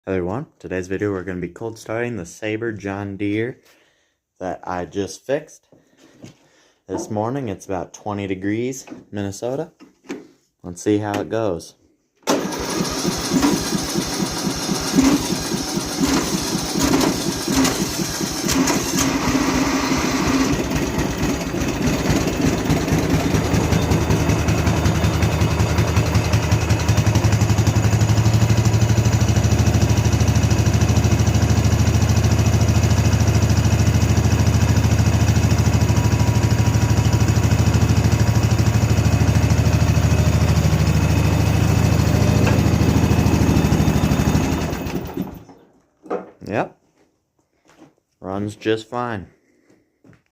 Hello everyone, today's video we're going to be cold starting the Sabre John Deere that I just fixed. This morning it's about 20 degrees Minnesota. Let's see how it goes. Yep, runs just fine.